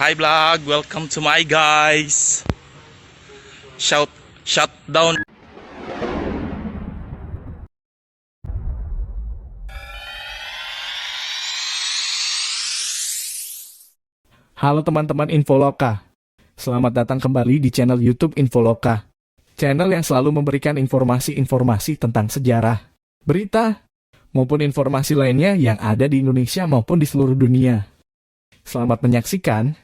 Hi vlog, welcome to my guys. Shout down. Halo teman-teman Infoloka. Selamat datang kembali di channel YouTube Infoloka. Channel yang selalu memberikan informasi-informasi tentang sejarah, berita, maupun informasi lainnya yang ada di Indonesia maupun di seluruh dunia. Selamat menyaksikan.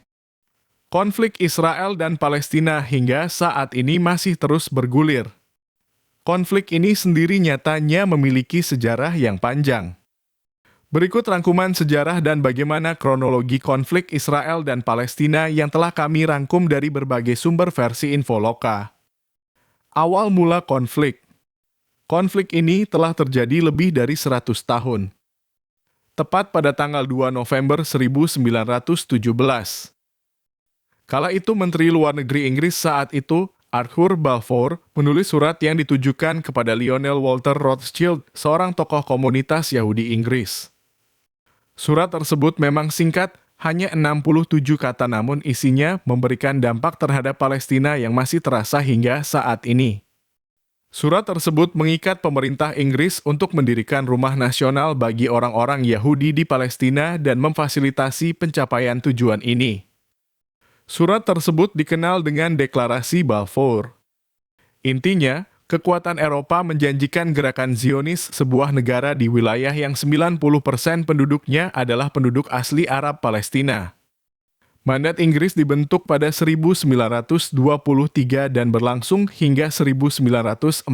Konflik Israel dan Palestina hingga saat ini masih terus bergulir. Konflik ini sendiri nyatanya memiliki sejarah yang panjang. Berikut rangkuman sejarah dan bagaimana kronologi konflik Israel dan Palestina yang telah kami rangkum dari berbagai sumber versi Infoloka. Awal mula konflik. Konflik ini telah terjadi lebih dari 100 tahun. Tepat pada tanggal 2 November 1917. Kala itu Menteri Luar Negeri Inggris saat itu, Arthur Balfour, menulis surat yang ditujukan kepada Lionel Walter Rothschild, seorang tokoh komunitas Yahudi Inggris. Surat tersebut memang singkat, hanya 67 kata namun isinya memberikan dampak terhadap Palestina yang masih terasa hingga saat ini. Surat tersebut mengikat pemerintah Inggris untuk mendirikan rumah nasional bagi orang-orang Yahudi di Palestina dan memfasilitasi pencapaian tujuan ini. Surat tersebut dikenal dengan Deklarasi Balfour. Intinya, kekuatan Eropa menjanjikan gerakan Zionis, sebuah negara di wilayah yang 90% penduduknya adalah penduduk asli Arab Palestina. Mandat Inggris dibentuk pada 1923 dan berlangsung hingga 1948.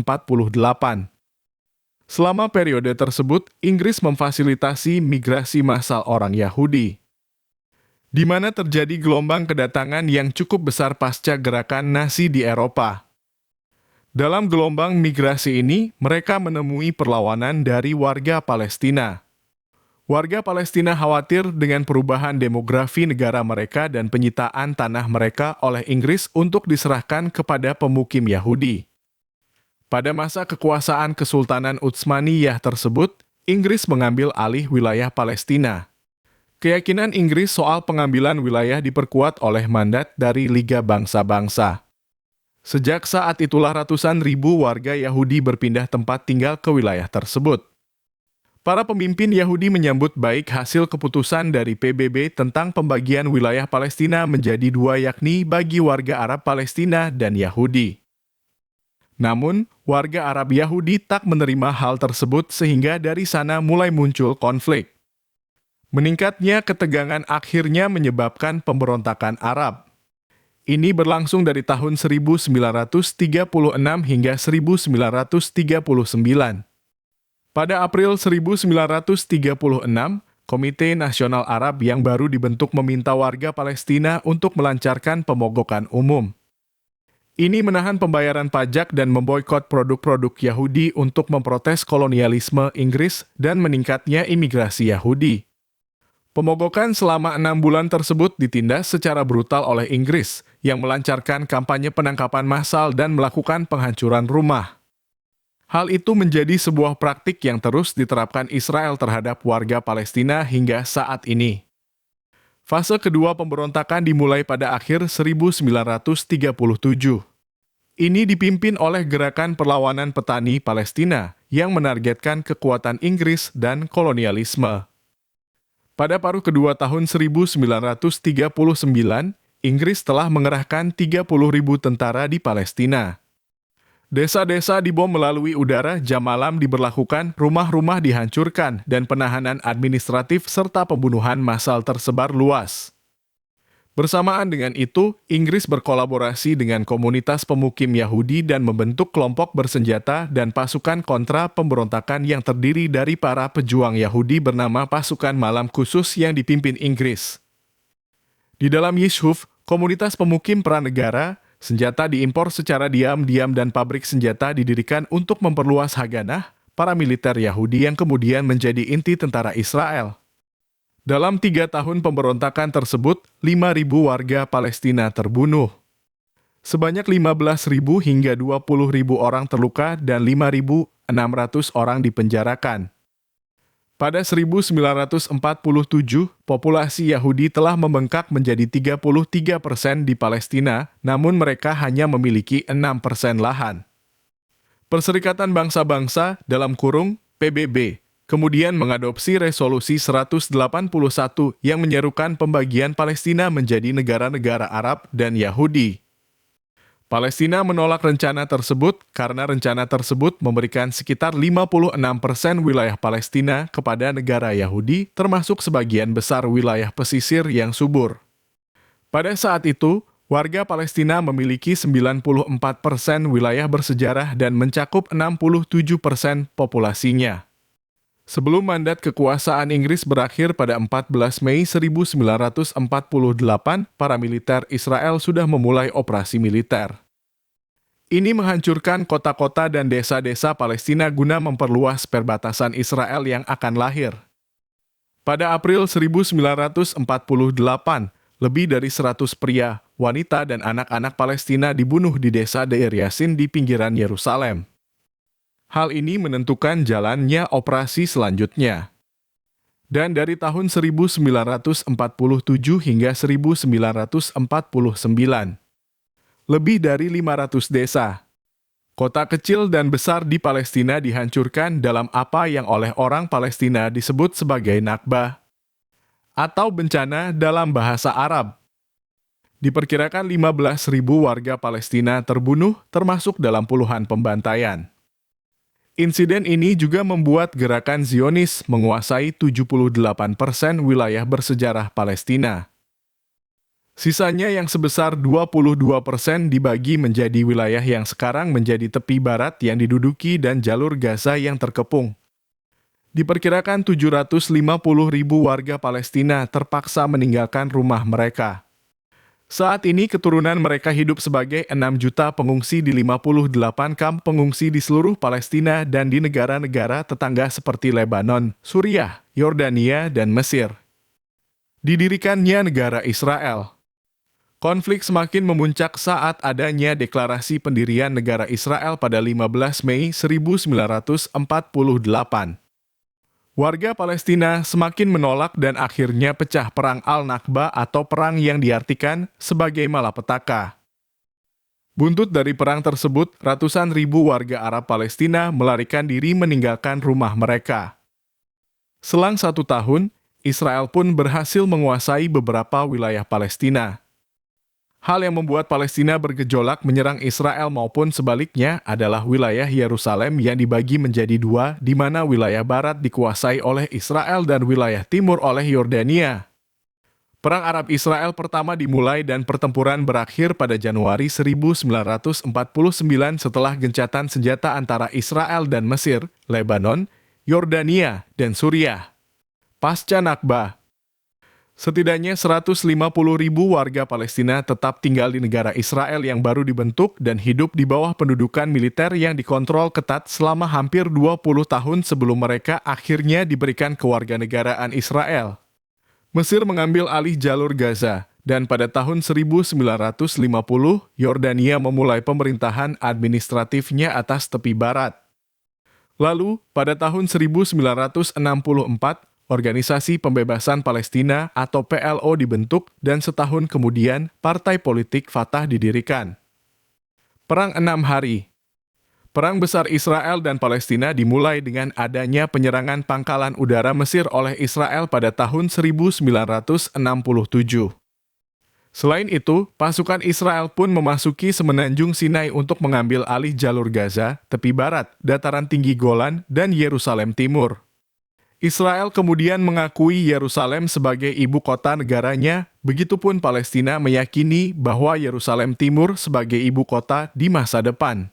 Selama periode tersebut, Inggris memfasilitasi migrasi massal orang Yahudi, di mana terjadi gelombang kedatangan yang cukup besar pasca gerakan Nazi di Eropa. Dalam gelombang migrasi ini, mereka menemui perlawanan dari warga Palestina. Warga Palestina khawatir dengan perubahan demografi negara mereka dan penyitaan tanah mereka oleh Inggris untuk diserahkan kepada pemukim Yahudi. Pada masa kekuasaan Kesultanan Utsmaniyah tersebut, Inggris mengambil alih wilayah Palestina. Keyakinan Inggris soal pengambilan wilayah diperkuat oleh mandat dari Liga Bangsa-Bangsa. Sejak saat itulah ratusan ribu warga Yahudi berpindah tempat tinggal ke wilayah tersebut. Para pemimpin Yahudi menyambut baik hasil keputusan dari PBB tentang pembagian wilayah Palestina menjadi dua, yakni bagi warga Arab Palestina dan Yahudi. Namun, warga Arab Yahudi tak menerima hal tersebut sehingga dari sana mulai muncul konflik. Meningkatnya ketegangan akhirnya menyebabkan pemberontakan Arab. Ini berlangsung dari tahun 1936 hingga 1939. Pada April 1936, Komite Nasional Arab yang baru dibentuk meminta warga Palestina untuk melancarkan pemogokan umum. Ini menahan pembayaran pajak dan memboikot produk-produk Yahudi untuk memprotes kolonialisme Inggris dan meningkatnya imigrasi Yahudi. Pemogokan selama 6 bulan tersebut ditindas secara brutal oleh Inggris, yang melancarkan kampanye penangkapan massal dan melakukan penghancuran rumah. Hal itu menjadi sebuah praktik yang terus diterapkan Israel terhadap warga Palestina hingga saat ini. Fase kedua pemberontakan dimulai pada akhir 1937. Ini dipimpin oleh Gerakan Perlawanan Petani Palestina yang menargetkan kekuatan Inggris dan kolonialisme. Pada paruh kedua tahun 1939, Inggris telah mengerahkan 30.000 tentara di Palestina. Desa-desa dibom melalui udara, jam malam diberlakukan, rumah-rumah dihancurkan, dan penahanan administratif serta pembunuhan massal tersebar luas. Bersamaan dengan itu, Inggris berkolaborasi dengan komunitas pemukim Yahudi dan membentuk kelompok bersenjata dan pasukan kontra pemberontakan yang terdiri dari para pejuang Yahudi bernama Pasukan Malam Khusus yang dipimpin Inggris. Di dalam Yishuv, komunitas pemukim pranegara, senjata diimpor secara diam-diam dan pabrik senjata didirikan untuk memperluas Haganah, para militer Yahudi yang kemudian menjadi inti tentara Israel. Dalam 3 tahun pemberontakan tersebut, 5.000 warga Palestina terbunuh. Sebanyak 15.000 hingga 20.000 orang terluka dan 5.600 orang dipenjarakan. Pada 1947, populasi Yahudi telah membengkak menjadi 33% di Palestina, namun mereka hanya memiliki 6% lahan. Perserikatan Bangsa-Bangsa dalam kurung PBB kemudian mengadopsi Resolusi 181 yang menyerukan pembagian Palestina menjadi negara-negara Arab dan Yahudi. Palestina menolak rencana tersebut karena rencana tersebut memberikan sekitar 56% wilayah Palestina kepada negara Yahudi, termasuk sebagian besar wilayah pesisir yang subur. Pada saat itu, warga Palestina memiliki 94% wilayah bersejarah dan mencakup 67% populasinya. Sebelum mandat kekuasaan Inggris berakhir pada 14 Mei 1948, para militer Israel sudah memulai operasi militer. Ini menghancurkan kota-kota dan desa-desa Palestina guna memperluas perbatasan Israel yang akan lahir. Pada April 1948, lebih dari 100 pria, wanita, dan anak-anak Palestina dibunuh di desa Deir Yassin di pinggiran Yerusalem. Hal ini menentukan jalannya operasi selanjutnya. Dan dari tahun 1947 hingga 1949, lebih dari 500 desa, kota kecil dan besar di Palestina dihancurkan dalam apa yang oleh orang Palestina disebut sebagai Nakbah, atau bencana dalam bahasa Arab. Diperkirakan 15.000 warga Palestina terbunuh, termasuk dalam puluhan pembantaian. Insiden ini juga membuat gerakan Zionis menguasai 78% wilayah bersejarah Palestina. Sisanya yang sebesar 22% dibagi menjadi wilayah yang sekarang menjadi tepi barat yang diduduki dan jalur Gaza yang terkepung. Diperkirakan 750.000 warga Palestina terpaksa meninggalkan rumah mereka. Saat ini keturunan mereka hidup sebagai 6 juta pengungsi di 58 kamp pengungsi di seluruh Palestina dan di negara-negara tetangga seperti Lebanon, Suriah, Yordania, dan Mesir. Didirikannya negara Israel. Konflik semakin memuncak saat adanya deklarasi pendirian negara Israel pada 15 Mei 1948. Warga Palestina semakin menolak dan akhirnya pecah perang Al-Nakba atau perang yang diartikan sebagai malapetaka. Buntut dari perang tersebut, ratusan ribu warga Arab Palestina melarikan diri meninggalkan rumah mereka. Selang 1 tahun, Israel pun berhasil menguasai beberapa wilayah Palestina. Hal yang membuat Palestina bergejolak menyerang Israel maupun sebaliknya adalah wilayah Yerusalem yang dibagi menjadi 2, di mana wilayah barat dikuasai oleh Israel dan wilayah timur oleh Yordania. Perang Arab-Israel pertama dimulai dan pertempuran berakhir pada Januari 1949 setelah gencatan senjata antara Israel dan Mesir, Lebanon, Yordania, dan Suriah. Pasca Nakba, setidaknya 150.000 warga Palestina tetap tinggal di negara Israel yang baru dibentuk dan hidup di bawah pendudukan militer yang dikontrol ketat selama hampir 20 tahun sebelum mereka akhirnya diberikan kewarganegaraan Israel. Mesir mengambil alih jalur Gaza, dan pada tahun 1950, Yordania memulai pemerintahan administratifnya atas tepi barat. Lalu, pada tahun 1964, Organisasi Pembebasan Palestina atau PLO dibentuk dan setahun kemudian Partai Politik Fatah didirikan. Perang 6 hari. Perang besar Israel dan Palestina dimulai dengan adanya penyerangan pangkalan udara Mesir oleh Israel pada tahun 1967. Selain itu, pasukan Israel pun memasuki semenanjung Sinai untuk mengambil alih jalur Gaza, tepi barat, dataran tinggi Golan, dan Yerusalem Timur. Israel kemudian mengakui Yerusalem sebagai ibu kota negaranya, begitupun Palestina meyakini bahwa Yerusalem Timur sebagai ibu kota di masa depan.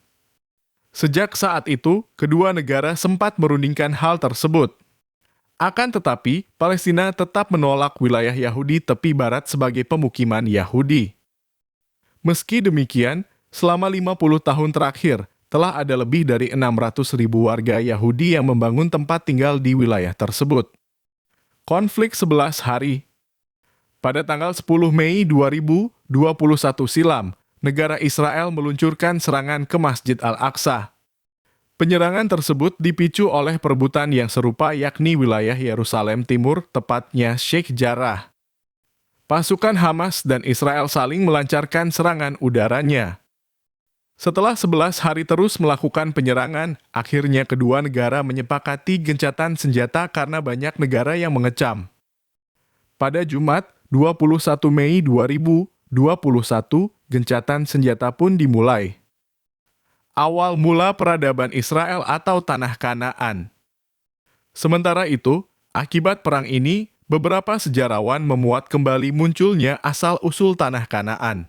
Sejak saat itu, kedua negara sempat merundingkan hal tersebut. Akan tetapi, Palestina tetap menolak wilayah Yahudi tepi barat sebagai pemukiman Yahudi. Meski demikian, selama 50 tahun terakhir, telah ada lebih dari 600.000 warga Yahudi yang membangun tempat tinggal di wilayah tersebut. Konflik 11 hari. Pada tanggal 10 Mei 2021 silam, negara Israel meluncurkan serangan ke Masjid Al-Aqsa. Penyerangan tersebut dipicu oleh perebutan yang serupa yakni wilayah Yerusalem Timur, tepatnya Sheikh Jarrah. Pasukan Hamas dan Israel saling melancarkan serangan udaranya. Setelah 11 hari terus melakukan penyerangan, akhirnya kedua negara menyepakati gencatan senjata karena banyak negara yang mengecam. Pada Jumat, 21 Mei 2021, gencatan senjata pun dimulai. Awal mula peradaban Israel atau Tanah Kanaan. Sementara itu, akibat perang ini, beberapa sejarawan memuat kembali munculnya asal-usul Tanah Kanaan.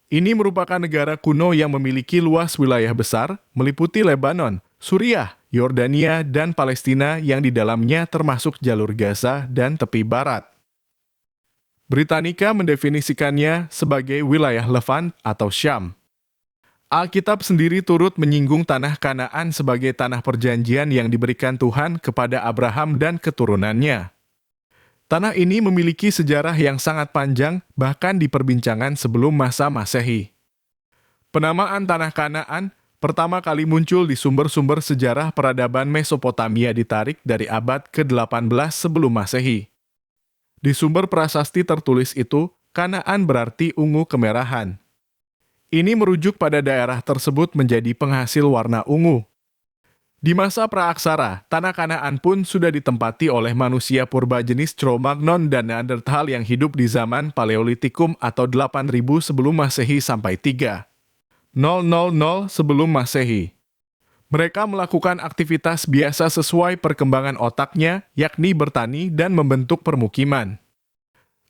Ini merupakan negara kuno yang memiliki luas wilayah besar, meliputi Lebanon, Suriah, Yordania, dan Palestina yang di dalamnya termasuk jalur Gaza dan tepi barat. Britannica mendefinisikannya sebagai wilayah Levant atau Syam. Alkitab sendiri turut menyinggung Tanah Kanaan sebagai tanah perjanjian yang diberikan Tuhan kepada Abraham dan keturunannya. Tanah ini memiliki sejarah yang sangat panjang, bahkan di perbincangan sebelum masa Masehi. Penamaan Tanah Kanaan pertama kali muncul di sumber-sumber sejarah peradaban Mesopotamia ditarik dari abad ke-18 sebelum Masehi. Di sumber prasasti tertulis itu, Kanaan berarti ungu kemerahan. Ini merujuk pada daerah tersebut menjadi penghasil warna ungu. Di masa praaksara, Tanah Kanaan pun sudah ditempati oleh manusia purba jenis Cro-Magnon dan Neanderthal yang hidup di zaman Paleolitikum atau 8000 sebelum Masehi sampai 3000 sebelum Masehi. Mereka melakukan aktivitas biasa sesuai perkembangan otaknya, yakni bertani dan membentuk permukiman.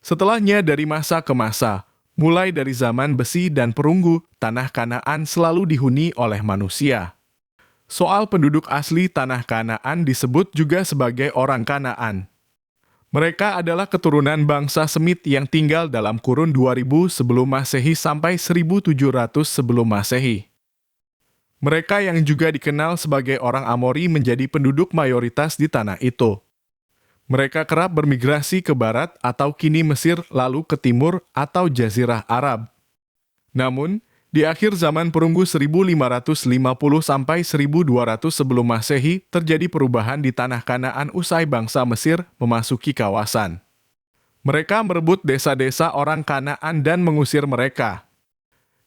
Setelahnya dari masa ke masa, mulai dari zaman besi dan perunggu, Tanah Kanaan selalu dihuni oleh manusia. Soal penduduk asli Tanah Kanaan disebut juga sebagai orang Kanaan. Mereka adalah keturunan bangsa Semit yang tinggal dalam kurun 2000 sebelum Masehi sampai 1700 sebelum Masehi. Mereka yang juga dikenal sebagai orang Amori menjadi penduduk mayoritas di tanah itu. Mereka kerap bermigrasi ke barat atau kini Mesir lalu ke timur atau Jazirah Arab. Namun, di akhir zaman perunggu 1550 sampai 1200 sebelum Masehi, terjadi perubahan di Tanah Kanaan usai bangsa Mesir memasuki kawasan. Mereka merebut desa-desa orang Kanaan dan mengusir mereka.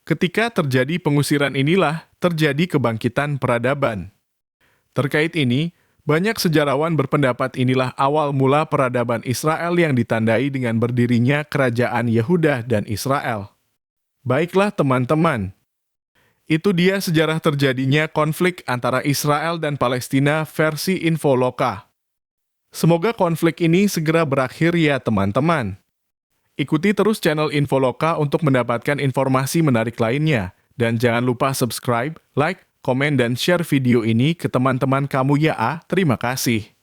Ketika terjadi pengusiran inilah, terjadi kebangkitan peradaban. Terkait ini, banyak sejarawan berpendapat inilah awal mula peradaban Israel yang ditandai dengan berdirinya kerajaan Yehuda dan Israel. Baiklah teman-teman, itu dia sejarah terjadinya konflik antara Israel dan Palestina versi Infoloka. Semoga konflik ini segera berakhir ya teman-teman. Ikuti terus channel Infoloka untuk mendapatkan informasi menarik lainnya. Dan jangan lupa subscribe, like, komen, dan share video ini ke teman-teman kamu ya. Terima kasih.